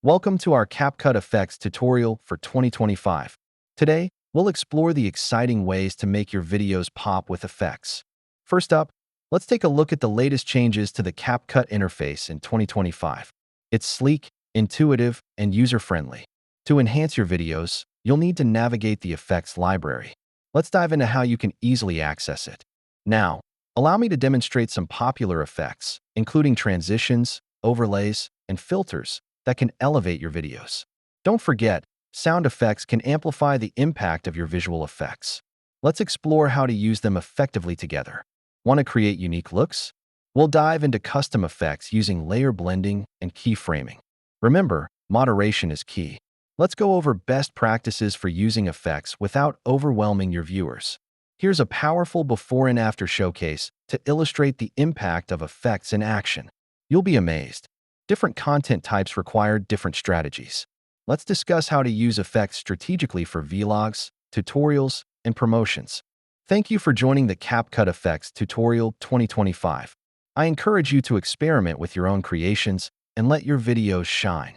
Welcome to our CapCut effects tutorial for 2025. Today, we'll explore the exciting ways to make your videos pop with effects. First up, let's take a look at the latest changes to the CapCut interface in 2025. It's sleek, intuitive, and user-friendly. To enhance your videos, you'll need to navigate the effects library. Let's dive into how you can easily access it. Now, allow me to demonstrate some popular effects, including transitions, overlays, and filters that can elevate your videos. Don't forget, sound effects can amplify the impact of your visual effects. Let's explore how to use them effectively together. Want to create unique looks? We'll dive into custom effects using layer blending and keyframing. Remember, moderation is key. Let's go over best practices for using effects without overwhelming your viewers. Here's a powerful before and after showcase to illustrate the impact of effects in action. You'll be amazed. Different content types require different strategies. Let's discuss how to use effects strategically for vlogs, tutorials, and promotions. Thank you for joining the CapCut Effects Tutorial 2025. I encourage you to experiment with your own creations and let your videos shine.